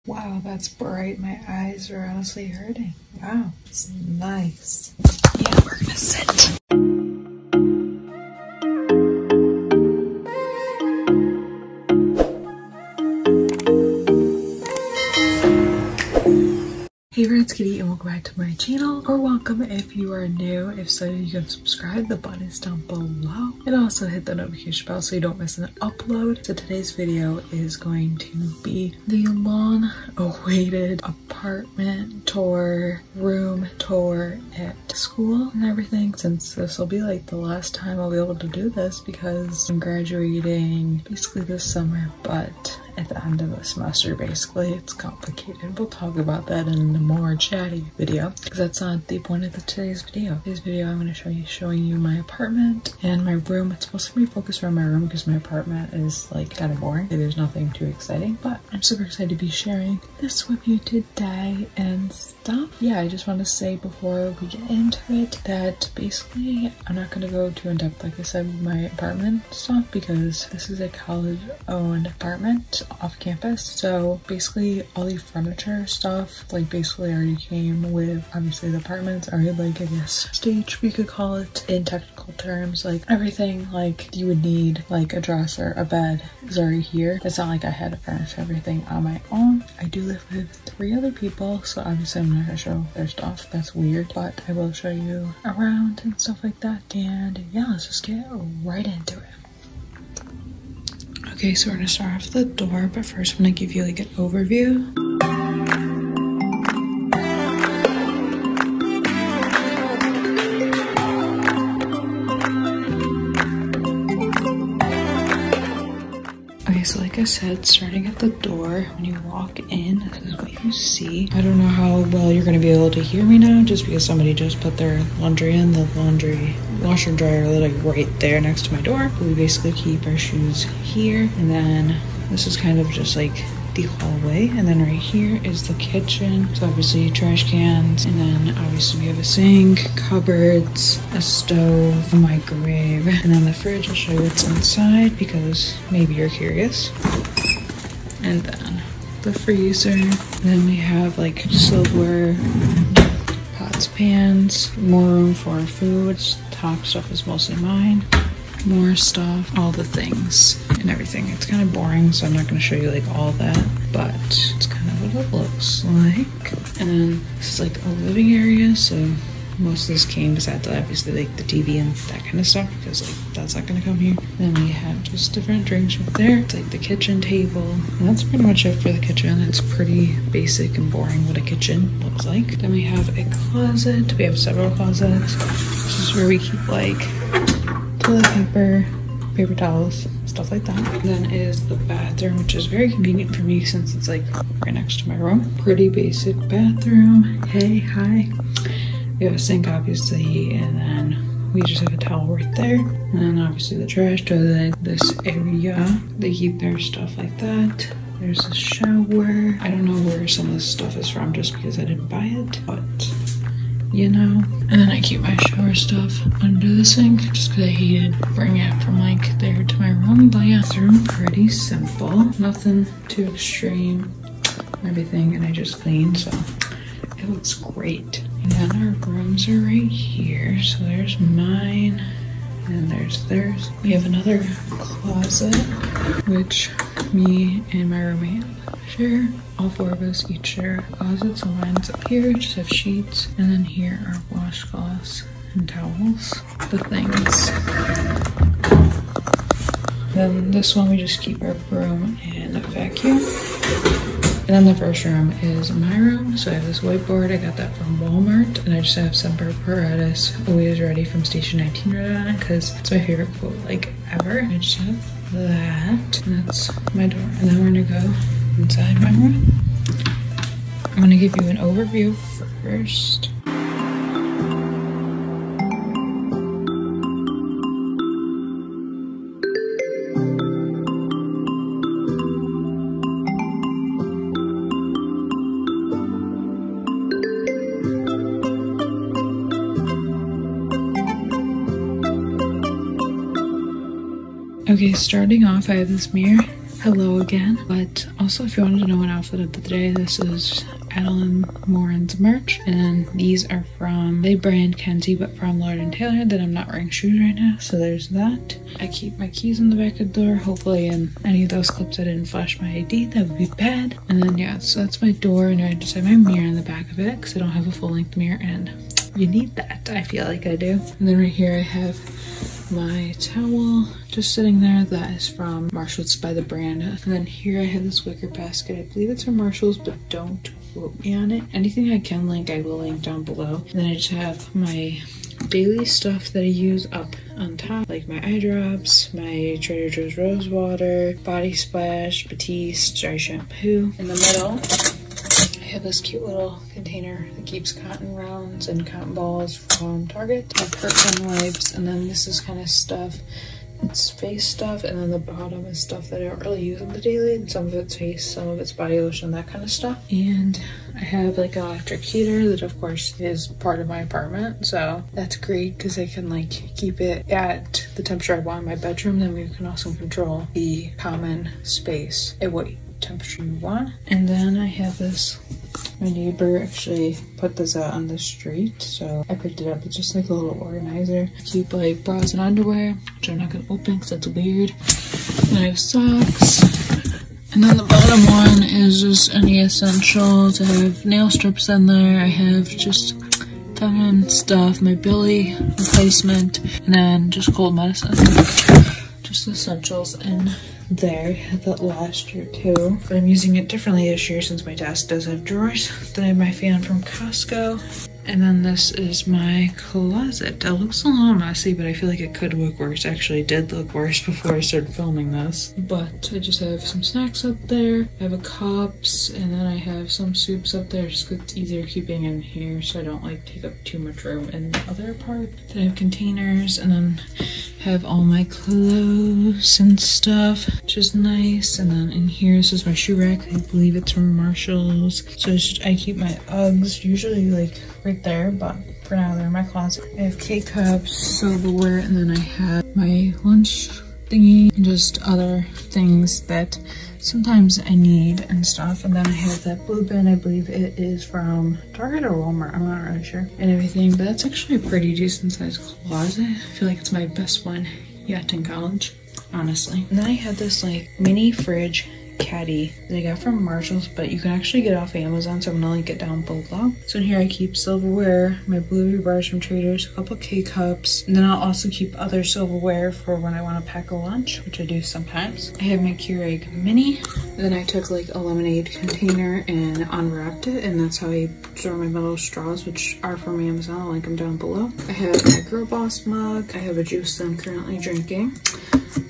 Wow, that's bright. My eyes are honestly hurting. Wow, it's nice. Yeah, we're gonna sit. Hey everyone, it's Kitty and welcome back to my channel, or welcome if you are new. If so, you can subscribe, the button is down below, and also hit the notification bell so you don't miss an upload. So today's video is going to be the long awaited apartment tour, room tour at school and everything, since this will be like the last time I'll be able to do this because I'm graduating basically this summer, but at the end of the semester. Basically, it's complicated. We'll talk about that in a more chatty video because that's not the point of today's video. Today's video, I'm going to showing you my apartment and my room. It's supposed to be focused around my room because my apartment is like kind of boring. There's nothing too exciting, but I'm super excited to be sharing this with you today and stuff. Yeah, I just want to say before we get into it that basically I'm not going to go too in depth, like I said, with my apartment stuff because this is a college-owned apartment off campus. So basically all the furniture stuff like basically already came with, obviously the apartments already, like I guess stage we could call it in technical terms. Like everything like you would need, like a dresser, a bed, is already here. It's not like I had to furnish everything on my own. I do live with 3 other people, so obviously I'm not gonna show their stuff. That's weird, but I will show you around and stuff like that. And yeah, let's just get right into it. Okay, so we're gonna start off the door, but first I'm gonna give you like an overview. Okay, so like I said, starting at the door, when you walk in, this is what you see. I don't know how well you're gonna be able to hear me now, just because somebody just put their laundry in. The laundry washer and dryer are literally right there next to my door. We basically keep our shoes here, and then this is kind of just like the hallway, and then right here is the kitchen. So obviously trash cans, and then obviously we have a sink, cupboards, a stove, a microwave, and then the fridge. I'll show you what's inside because maybe you're curious. And then the freezer. Then we have like silverware, pots, pans, more room for our food. Top stuff is mostly mine. More stuff, all the things and everything. It's kind of boring, so I'm not going to show you like all that, but it's kind of what it looks like. And then this is like a living area, so most of this came besides obviously like the TV and that kind of stuff, because like that's not going to come here. Then we have just different drinks up there. It's like the kitchen table, and that's pretty much it for the kitchen. It's pretty basic and boring what a kitchen looks like. Then we have a closet. We have several closets. This is where we keep like toilet paper, paper towels, stuff like that. And then is the bathroom, which is very convenient for me since it's like right next to my room. Pretty basic bathroom. Hey, hi. We have a sink obviously, and then we just have a towel right there. And then obviously the trash toilet, this area, they keep their stuff like that. There's a shower. I don't know where some of this stuff is from just because I didn't buy it, but you know. And then I keep my shower stuff under the sink just because I hated bringing it from like there to my room. But yeah, bathroom pretty simple, nothing too extreme, everything, and I just cleaned, so it looks great. And then our rooms are right here. So there's mine and there's theirs. We have another closet which me and my roommate share. All 4 of us each share a closet. So mine's up here, just have sheets, and then here are washcloths and towels, the things. Then this one we just keep our broom and a vacuum. And then the first room is my room. So I have this whiteboard. I got that from Walmart, and I just have Semper Paratus, always ready, from Station 19 written on it because it's my favorite quote like ever. I just have that, and that's my door. And then we're gonna go inside my room. I'm gonna give you an overview first. Okay, starting off, I have this mirror. Hello again. But also, if you wanted to know an outfit of the day, this is Adeline Morin's merch, and these are from the brand Kenzie, but from Lord & Taylor. That I'm not wearing shoes right now, so there's that. I keep my keys in the back of the door. Hopefully in any of those clips I didn't flash my ID, that would be bad. And then yeah, so that's my door, and I just have my mirror in the back of it because I don't have a full-length mirror, and you need that, I feel like I do. And then right here I have my towel just sitting there. That is from Marshalls by the brand. And then here I have this wicker basket. I believe it's from Marshalls, but don't quote me on it. Anything I can link, I will link down below. And then I just have my daily stuff that I use up on top, like my eye drops, my Trader Joe's rose water, body splash, Batiste dry shampoo. In the middle I have this cute little container that keeps cotton rounds and cotton balls from Target, my perfume wipes, and then this is kind of stuff, it's face stuff, and then the bottom is stuff that I don't really use on the daily, and some of it's face, some of it's body lotion, that kind of stuff. And I have like an electric heater that of course is part of my apartment, so that's great because I can like keep it at the temperature I want in my bedroom. Then we can also control the common space at what temperature you want. And then I have this, my neighbor actually put this out on the street, so I picked it up. It's just like a little organizer. I keep like bras and underwear, which I'm not gonna open because that's weird. And I have socks. And then the bottom one is just any essentials. I have nail strips in there. I have just feminine stuff, my Billy replacement, and then just cold medicine. Just essentials in there. I had that last year too, but I'm using it differently this year since my desk does have drawers. Then I have my fan from Costco. And then this is my closet. It looks a little messy, but I feel like it could look worse. Actually, it did look worse before I started filming this. But I just have some snacks up there. I have a cups, and then I have some soups up there just because it's easier keeping in here so I don't like take up too much room in the other part. Then I have containers, and then have all my clothes and stuff, which is nice. And then in here, this is my shoe rack. I believe it's from Marshalls. So it's just, I keep my Uggs usually like right there, but for now they're in my closet. I have K-cups, silverware, and then I have my lunch thingy and just other things that sometimes I need and stuff. And then I have that blue bin. I believe it is from Target or Walmart, I'm not really sure, and everything. But that's actually a pretty decent sized closet. I feel like it's my best one yet in college, honestly. And then I have this like mini fridge caddy that I got from Marshalls, but you can actually get it off Amazon, so I'm gonna link it down below. So in here I keep silverware, my blueberry bars from Trader's, a couple K-cups, and then I'll also keep other silverware for when I want to pack a lunch, which I do sometimes. I have my Keurig mini, and then I took like a lemonade container and unwrapped it, and that's how I store my metal straws, which are from Amazon. I'll link them down below. I have my Girl Boss mug. I have a juice that I'm currently drinking.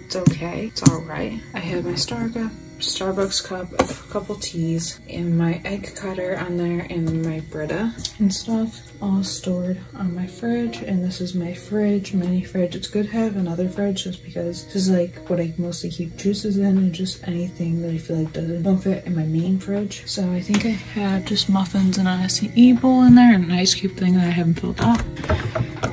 It's okay, it's alright. I have my Starbucks cup, a couple teas, and my egg cutter on there, and my Brita and stuff all stored on my fridge. And this is my fridge, mini fridge. It's good to have another fridge just because this is like what I mostly keep juices in and just anything that I feel like won't fit in my main fridge. So I think I have just muffins and an ICE bowl in there and an ice cube thing that I haven't filled up.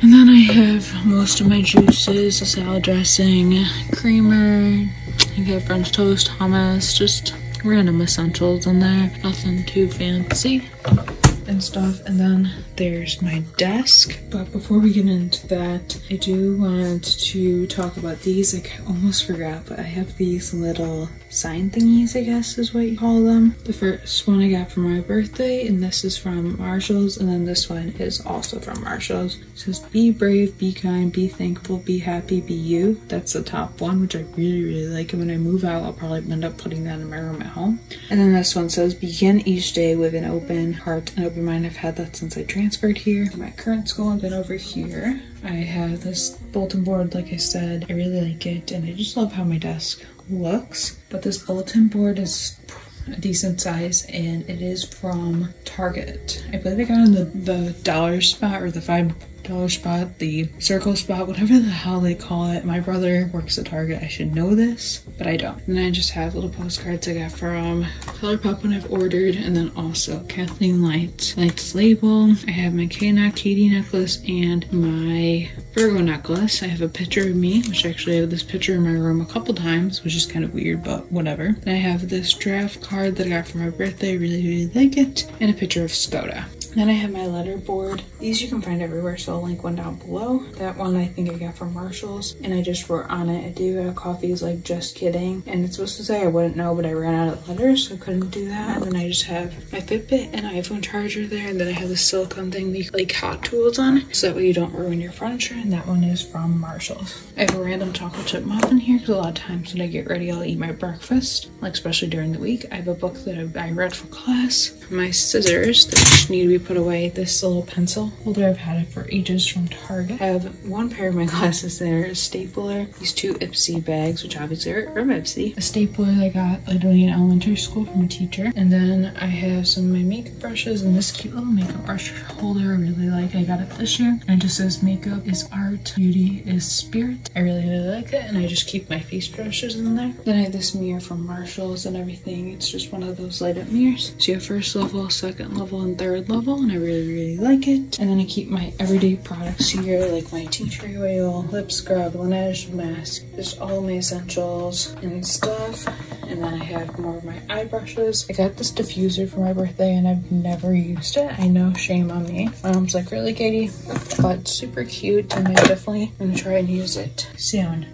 And then I have most of my juices, a salad dressing, creamer, you get French toast, hummus, just random essentials in there. Nothing too fancy and stuff. And then there's my desk. But before we get into that, I do want to talk about these. I almost forgot, but I have these little sign thingies, I guess is what you call them. The first one I got for my birthday, and this is from Marshalls, and then this one is also from Marshalls. It says, be brave, be kind, be thankful, be happy, be you. That's the top one, which I really like. And when I move out, I'll probably end up putting that in my room at home. And then this one says, begin each day with an open heart and open mind. I've had that since I transferred here to my current school. And then over here, I have this bulletin board, like I said. I really like it, and I just love how my desk looks. But this bulletin board is a decent size, and it is from Target. I believe I got it in the dollar spot or the $5 dollar spot, the circle spot, whatever the hell they call it. My brother works at Target. I should know this, but I don't. And I just have little postcards I got from ColourPop when I've ordered, and then also Kathleen Light's label. I have my Katie necklace and my Virgo necklace. I have a picture of me, which actually I have this picture in my room a couple times, which is kind of weird, but whatever. And I have this draft card that I got for my birthday. I really like it. And a picture of Skoda. Then I have my letter board. These you can find everywhere, so I'll link one down below. That one I think I got from Marshall's, and I just wrote on it, "I do have coffees, like just kidding." And it's supposed to say I wouldn't know, but I ran out of letters, so I couldn't do that. And then I just have my Fitbit and iPhone charger there, and then I have the silicone thing that you like hot tools on, so that way you don't ruin your furniture. And that one is from Marshall's. I have a random chocolate chip muffin here, because a lot of times when I get ready, I'll eat my breakfast, like especially during the week. I have a book that I read for class. My scissors that just need to be put away. This little pencil holder, I've had it for ages, from Target. I have one pair of my glasses there, a stapler, these two Ipsy bags, which obviously are from Ipsy, a stapler I got like doing in elementary school from a teacher, and then I have some of my makeup brushes and this cute little makeup brush holder I really like. I got it this year, and it just says makeup is art, beauty is spirit. I really like it, and I just keep my face brushes in there. Then I have this mirror from Marshall's and everything. It's just one of those light up mirrors, so you have first level, second level, and third level, and I really like it. And then I keep my everyday products here, like my tea tree oil, lip scrub, Laneige mask, just all my essentials and stuff. And then I have more of my eye brushes. I got this diffuser for my birthday and I've never used it. I know, shame on me. My mom's like, "Really, Katie?" But it's super cute, and I definitely gonna try and use it soon.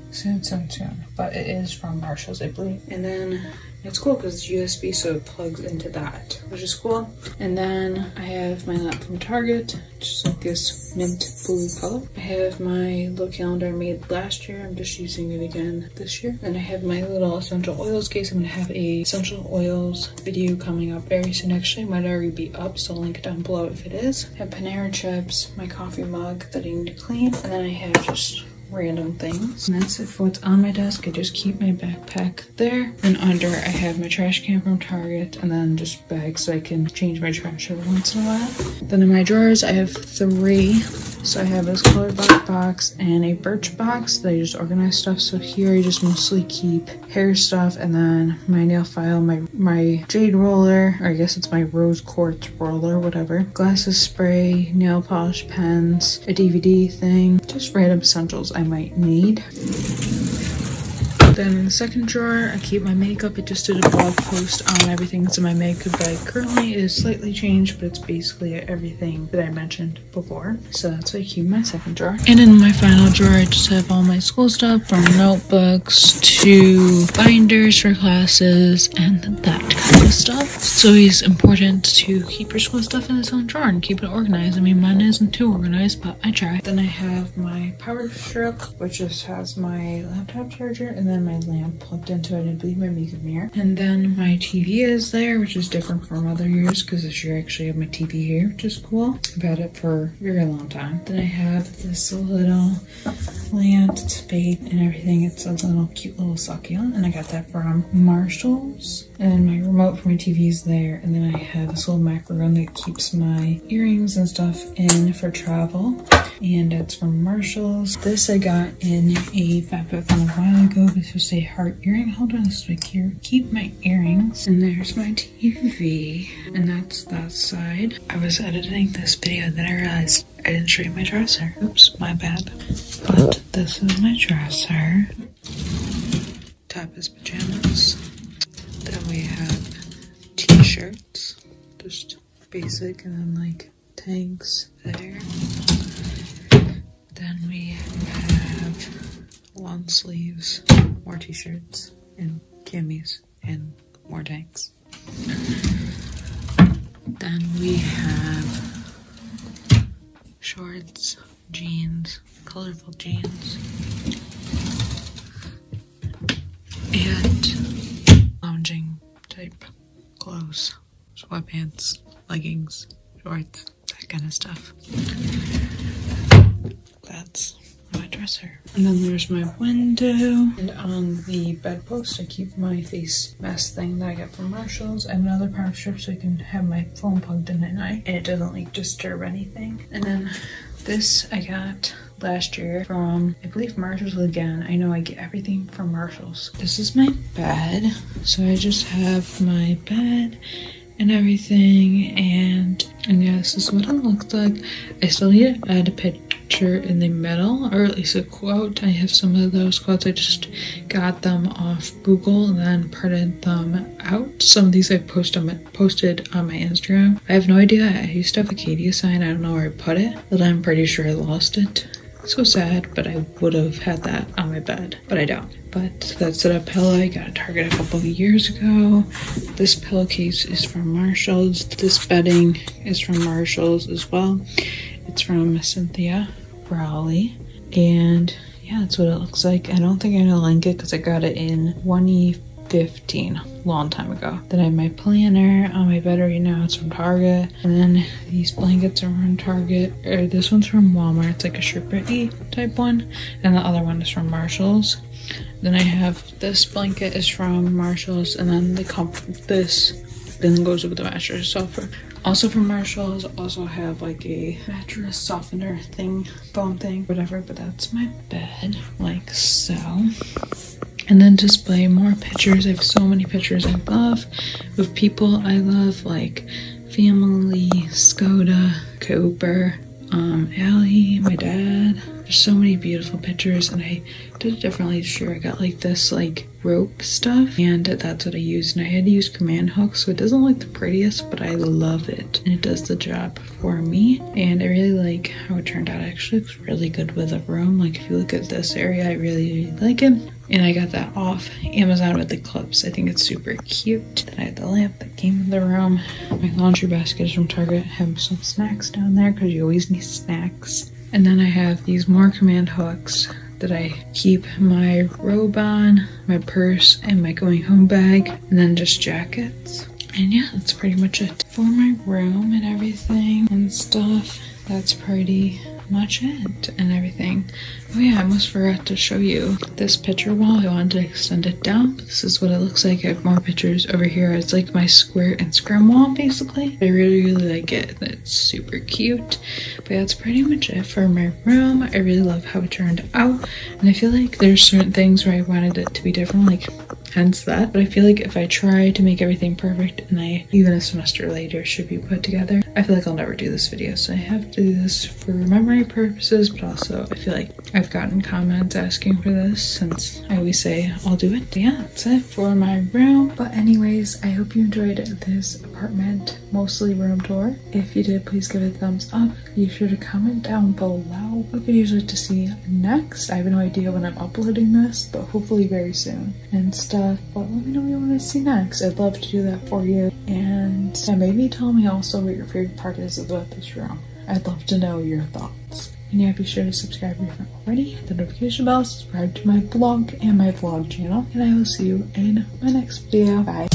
But it is from Marshall's, I believe. And then it's cool because it's USB, so it plugs into that, which is cool. And then I have my lamp from Target, just like this mint blue color. I have my little calendar I made last year. I'm just using it again this year. And I have my little essential oils case. I'm gonna have a essential oils video coming up very soon. Actually, it might already be up, so I'll link it down below if it is. I have Panera chips, my coffee mug that I need to clean, and then I have just random things. And that's it for what's on my desk. I just keep my backpack there. And under I have my trash can from Target, and then just bags so I can change my trash every once in a while. Then in my drawers I have 3. So I have this ColourPop box and a Birch box that I just organize stuff. So here I just mostly keep hair stuff, and then my nail file, my jade roller, or I guess it's my rose quartz roller, whatever. Glasses, spray, nail polish pens, a DVD thing, just random essentials I might need. Then in the second drawer, I keep my makeup. I just did a blog post on everything that's in my makeup bag currently. It is slightly changed, but it's basically everything that I mentioned before. So that's why I keep my second drawer. And in my final drawer, I just have all my school stuff, from notebooks to binders for classes and that kind of stuff. It's always important to keep your school stuff in its own drawer and keep it organized. I mean, mine isn't too organized, but I try. Then I have my power strip, which just has my laptop charger, and then my lamp plugged into it, and I believe my makeup mirror. And then my TV is there, which is different from other years because this year I actually have my TV here, which is cool. I've had it for a very long time. Then I have this little lamp, it's baked and everything. It's a little cute little succulent, and I got that from Marshall's. And my remote for my TV is there. And then I have this little macaron that keeps my earrings and stuff in for travel. And it's from Marshall's. This I got in a FabFit from a while ago. This was a heart earring holder. This is here. Keep my earrings. And there's my TV. And that's that side. I was editing this video, then I realized I didn't show you my dresser. Oops, my bad. But this is my dresser. Top is pajamas. Then we have t-shirts, just basic, and then like tanks there. Then we have long sleeves, more t-shirts, and camis, and more tanks. Then we have shorts, jeans, colorful jeans, and lounging type clothes, sweatpants, leggings, shorts, that kind of stuff. That's my dresser. And then there's my window, and on the bedpost I keep my face mask thing that I got from Marshall's. I have another power strip so I can have my phone plugged in at night and it doesn't like disturb anything. And then This I got last year from, I believe, Marshalls again. I know I get everything from Marshalls. This is my bed. So I just have my bed and everything, and yeah, this is what it looks like. I still need to add a picture in the middle, or at least a quote. I have some of those quotes. I just got them off Google and then printed them out. Some of these I posted on my Instagram. I have no idea. I used to have a Katie sign. I don't know where I put it, but I'm pretty sure I lost it. So sad, but I would have had that on my bed, but I don't. But that's a pillow I got at Target a couple of years ago. This pillowcase is from Marshalls. This bedding is from Marshalls as well. It's from Cynthia Rowley, and yeah, that's what it looks like. I don't think I'm gonna link it because I got it in 2015, long time ago. Then I have my planner on my bed right now. It's from Target. And then these blankets are from Target, or this one's from Walmart. It's like a Sherpa-y type one, and the other one is from Marshalls. Then I have this blanket is from Marshalls, and then this then goes with the mattress softener. Also from Marshalls. Also have like a mattress softener thing, foam thing, whatever. But that's my bed, like so. And then display more pictures. I have so many pictures I love of people I love, like family, Skoda, Cooper, Allie, my dad. There's so many beautiful pictures, and I did it differently this year. I got like this like rope stuff, and that's what I used, and I had to use command hooks, so it doesn't look the prettiest, but I love it, and it does the job for me, and I really like how it turned out. It actually looks really good with a room. Like if you look at this area, I really like it. And I got that off Amazon with the clips. I think it's super cute. Then I had the lamp that came with the room. My laundry basket is from Target. I have some snacks down there because you always need snacks. And then I have these more command hooks that I keep my robe on, my purse, and my going home bag. And then just jackets. And yeah, that's pretty much it for my room and everything and stuff. That's pretty much it and everything. Oh yeah, I almost forgot to show you this picture wall. I wanted to extend it down. This is what it looks like. I have more pictures over here. It's like my square Instagram wall, basically. I really like it. It's super cute. But that's pretty much it for my room. I really love how it turned out. And I feel like there's certain things where I wanted it to be different, like hence that. But I feel like if I try to make everything perfect and even a semester later should be put together, I feel like I'll never do this video. So I have to do this for memory purposes, but also I feel like I've gotten comments asking for this since I always say I'll do it. But yeah, that's it for my room. But anyways, I hope you enjoyed this apartment, mostly room tour. If you did, please give it a thumbs up. Be sure to comment down below what videos you'd like to see next. I have no idea when I'm uploading this, but hopefully very soon and stuff. But let me know what you want to see next. I'd love to do that for you. And yeah, maybe tell me also what your favorite part is about this room. I'd love to know your thoughts. And yeah, be sure to subscribe if you haven't already. Hit the notification bell, subscribe to my blog and my vlog channel. And I will see you in my next video. Bye.